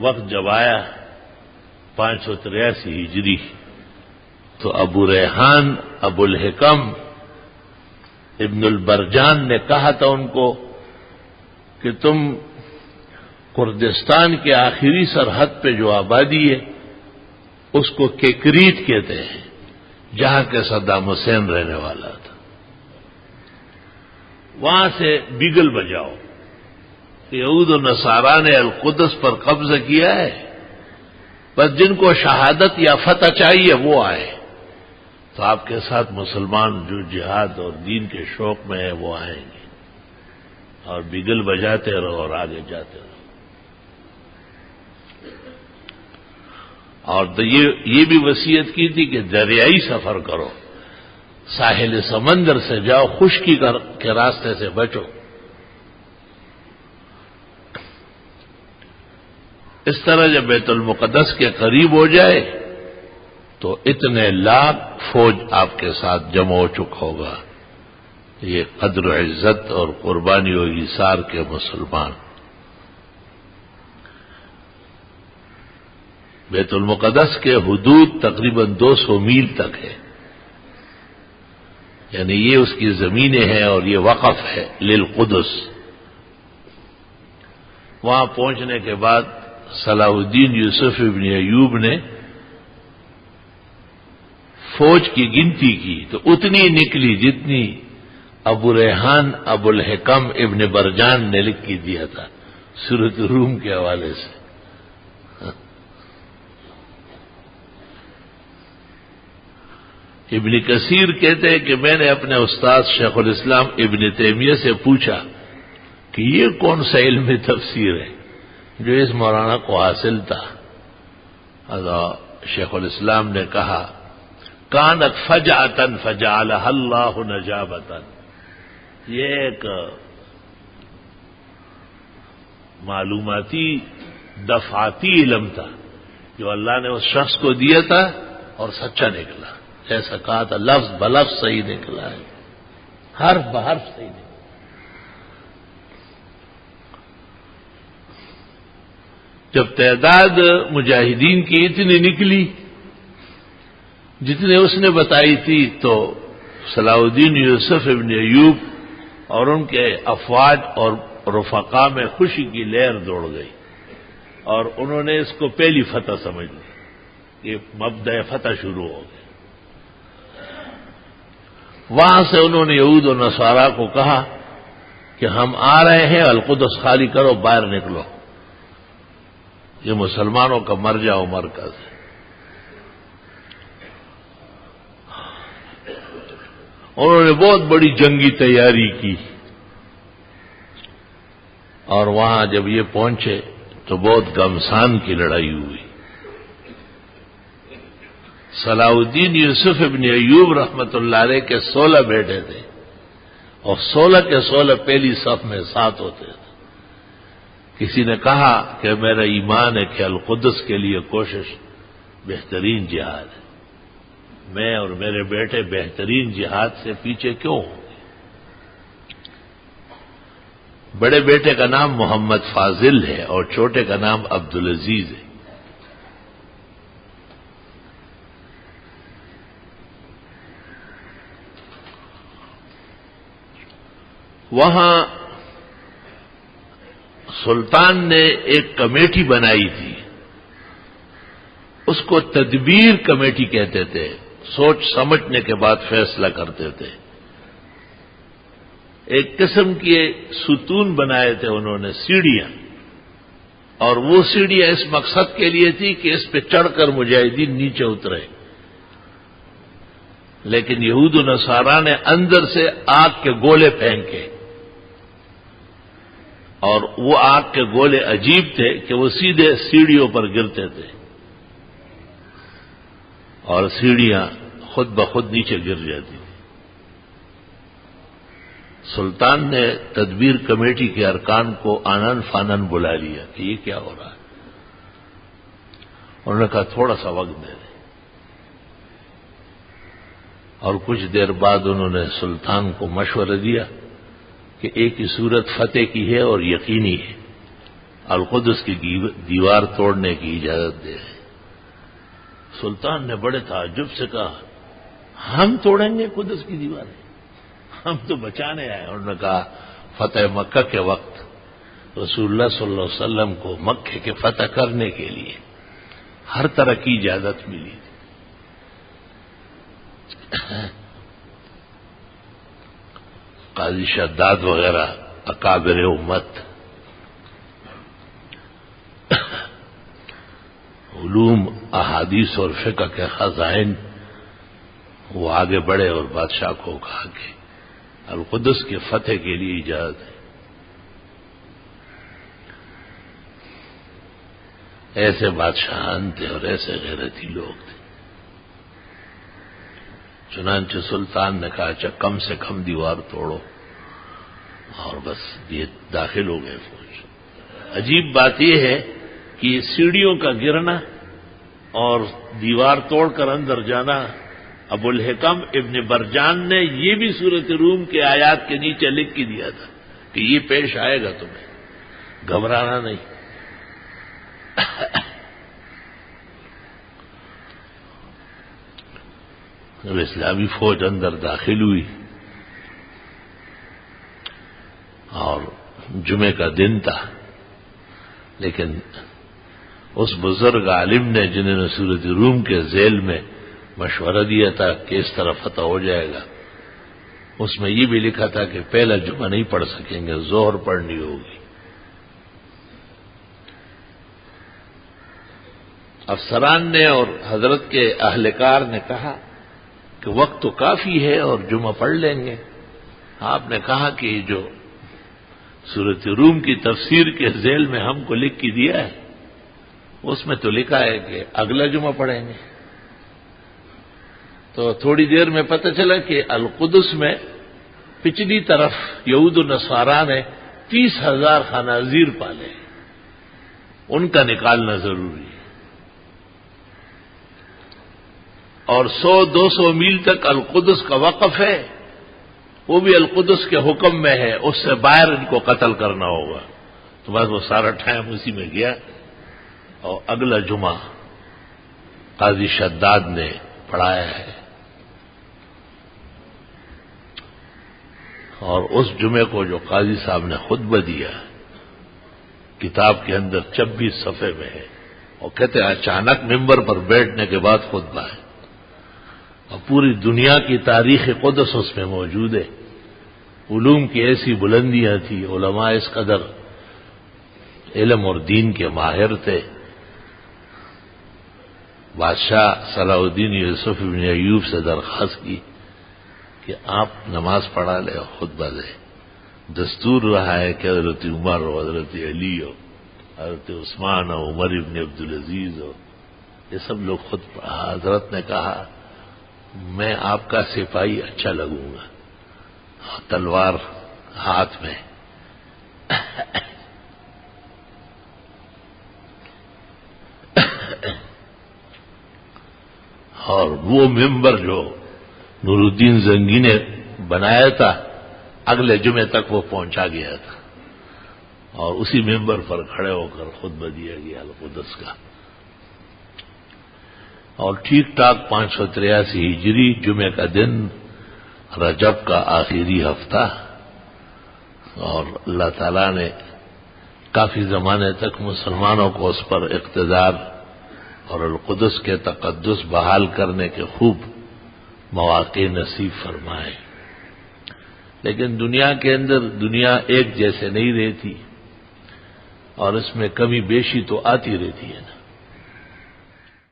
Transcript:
وقت جب آیا 583 ہجری تو ابو ریحان ابو الحکم ابن البرجان نے کہا تھا ان کو کہ تم کردستان کے آخری سرحد پہ جو آبادی ہے اس کو کیکریت کہتے ہیں، جہاں کے صدام حسین رہنے والا تھا، وہاں سے بیگل بجاؤ، یہود و نصارا نے القدس پر قبضہ کیا ہے، بس جن کو شہادت یا فتح چاہیے وہ آئے، تو آپ کے ساتھ مسلمان جو جہاد اور دین کے شوق میں ہیں وہ آئیں گے، اور بیگل بجاتے رہو اور آگے جاتے رہو۔ اور تو یہ بھی وصیت کی تھی کہ دریائی سفر کرو، ساحل سمندر سے جاؤ، خشکی کے راستے سے بچو۔ اس طرح جب بیت المقدس کے قریب ہو جائے تو اتنے لاکھ فوج آپ کے ساتھ جمع ہو چکا ہوگا، یہ قدر و عزت اور قربانی و ایثار کے مسلمان۔ بیت المقدس کے حدود تقریباً 200 میل تک ہے، یعنی یہ اس کی زمینیں ہیں اور یہ وقف ہے للقدس۔ وہاں پہنچنے کے بعد صلاح الدین یوسف ابن ایوب نے فوج کی گنتی کی تو اتنی نکلی جتنی ابو ریحان ابو الحکم ابن برجان نے لکھ کے دیا تھا سورۃ روم کے حوالے سے۔ ابن کثیر کہتے ہیں کہ میں نے اپنے استاد شیخ الاسلام ابن تیمیہ سے پوچھا کہ یہ کون سا علم تفسیر ہے جو اس مولانا کو حاصل تھا؟ شیخ الاسلام نے کہا کانت فجعتن فجعلها اللہ نجابتن، یہ ایک معلوماتی دفعاتی علم تھا جو اللہ نے اس شخص کو دیا تھا اور سچا نکلا، ایسا کہا تھا، لفظ بلفظ صحیح نکلا ہے، حرف بحرف صحیح نکلا۔ جب تعداد مجاہدین کی اتنی نکلی جتنے اس نے بتائی تھی تو صلاح الدین یوسف ابن ایوب اور ان کے افواج اور رفقا میں خوشی کی لہر دوڑ گئی اور انہوں نے اس کو پہلی فتح سمجھ لی، یہ مبدأ فتح شروع ہو گئی۔ وہاں سے انہوں نے یہود و نصارا کو کہا کہ ہم آ رہے ہیں، القدس خالی کرو، باہر نکلو، یہ مسلمانوں کا مرجع و مرکز ہے۔ انہوں نے بہت بڑی جنگی تیاری کی اور وہاں جب یہ پہنچے تو بہت گھمسان کی لڑائی ہوئی۔ صلاح الدین یوسف ابن ایوب رحمت اللہ علیہ کے 16 بیٹے تھے اور 16 کے 16 پہلی صف میں ساتھ ہوتے تھے۔ کسی نے کہا کہ میرا ایمان ہے کہ القدس کے لیے کوشش بہترین جہاد ہے، میں اور میرے بیٹے بہترین جہاد سے پیچھے کیوں ہوں گے؟ بڑے بیٹے کا نام محمد فاضل ہے اور چھوٹے کا نام عبدالعزیز ہے۔ وہاں سلطان نے ایک کمیٹی بنائی تھی، اس کو تدبیر کمیٹی کہتے تھے، سوچ سمجھنے کے بعد فیصلہ کرتے تھے۔ ایک قسم کے ستون بنائے تھے انہوں نے، سیڑھیاں، اور وہ سیڑھیاں اس مقصد کے لیے تھی کہ اس پہ چڑھ کر مجاہدین نیچے اترے، لیکن یہود و نصارا نے اندر سے آگ کے گولے پھینکے، اور وہ آگ کے گولے عجیب تھے کہ وہ سیدھے سیڑھیوں پر گرتے تھے اور سیڑھیاں خود بخود نیچے گر جاتی تھی۔ سلطان نے تدبیر کمیٹی کے ارکان کو آنن فانن بلا لیا کہ یہ کیا ہو رہا ہے۔ انہوں نے کہا تھوڑا سا وقت دے دیں، اور کچھ دیر بعد انہوں نے سلطان کو مشورہ دیا کہ ایک ہی صورت فتح کی ہے اور یقینی ہے، القدس کی دیوار توڑنے کی اجازت دے. سلطان نے بڑے تعجب سے کہا ہم توڑیں گے قدس کی دیواریں؟ ہم تو بچانے آئے. انہوں نے کہا فتح مکہ کے وقت رسول اللہ صلی اللہ علیہ وسلم کو مکے کے فتح کرنے کے لیے ہر طرح کی اجازت ملی تھی. قاضی شداد وغیرہ اکابر امت علوم احادیث اور فقہ کے خزائن وہ آگے بڑھے اور بادشاہ کو کہا کہ القدس کے فتح کے لیے اجازت ہے. ایسے بادشاہان تھے اور ایسے غیرتی لوگ تھے. چنانچہ سلطان نے کہا اچھا کم سے کم دیوار توڑو، اور بس یہ داخل ہو گئے فوج. عجیب بات یہ ہے کہ سیڑھیوں کا گرنا اور دیوار توڑ کر اندر جانا، ابو الحکم ابن برجان نے یہ بھی سورۃ روم کے آیات کے نیچے لکھ کے دیا تھا کہ یہ پیش آئے گا، تمہیں گھبرانا نہیں. جب اسلامی فوج اندر داخل ہوئی اور جمعے کا دن تھا، لیکن اس بزرگ عالم نے جنہوں نے سورۃ روم کے ذیل میں مشورہ دیا تھا کہ اس طرح فتح ہو جائے گا، اس میں یہ بھی لکھا تھا کہ پہلا جمعہ نہیں پڑھ سکیں گے، ظہر پڑھنی ہوگی. افسران نے اور حضرت کے اہلکار نے کہا کہ وقت تو کافی ہے اور جمعہ پڑھ لیں گے. آپ نے کہا کہ جو سورۃ روم کی تفسیر کے ذیل میں ہم کو لکھ کے دیا ہے اس میں تو لکھا ہے کہ اگلا جمعہ پڑھیں گے. تو تھوڑی دیر میں پتہ چلا کہ القدس میں پچھلی طرف یہود و نصارا نے 30,000 خنازیر پالے، ان کا نکالنا ضروری ہے. اور 100-200 میل تک القدس کا وقف ہے، وہ بھی القدس کے حکم میں ہے، اس سے باہر ان کو قتل کرنا ہوگا. تو بس وہ سارا ٹائم اسی میں گیا، اور اگلا جمعہ قاضی شداد نے پڑھایا ہے. اور اس جمعے کو جو قاضی صاحب نے خطبہ دیا کتاب کے اندر 26 صفحے میں ہے، اور کہتے ہیں اچانک ممبر پر بیٹھنے کے بعد خطبہ ہے، اور پوری دنیا کی تاریخ قدس اس میں موجود ہے. علوم کی ایسی بلندیاں تھیں، علماء اس قدر علم اور دین کے ماہر تھے. بادشاہ صلاح الدین یوسف بن ایوب سے درخواست کی کہ آپ نماز پڑھا لے اور خطبہ دے. دستور رہا ہے کہ حضرت عمر ہو، حضرت علی ہو، حضرت عثمان ہو، عمر ابن عبدالعزیز ہو، یہ سب لوگ خود. حضرت نے کہا میں آپ کا سپاہی اچھا لگوں گا، تلوار ہاتھ میں. اور وہ ممبر جو نور الدین زنگی نے بنایا تھا اگلے جمعے تک وہ پہنچا گیا تھا، اور اسی ممبر پر کھڑے ہو کر خطبہ دیا گیا القدس کا. اور ٹھیک ٹھاک 583 ہجری جمعے کا دن، رجب کا آخری ہفتہ، اور اللہ تعالی نے کافی زمانے تک مسلمانوں کو اس پر اقتدار اور القدس کے تقدس بحال کرنے کے خوب مواقع نصیب فرمائے. لیکن دنیا کے اندر دنیا ایک جیسے نہیں رہتی، اور اس میں کمی بیشی تو آتی رہتی ہے نا.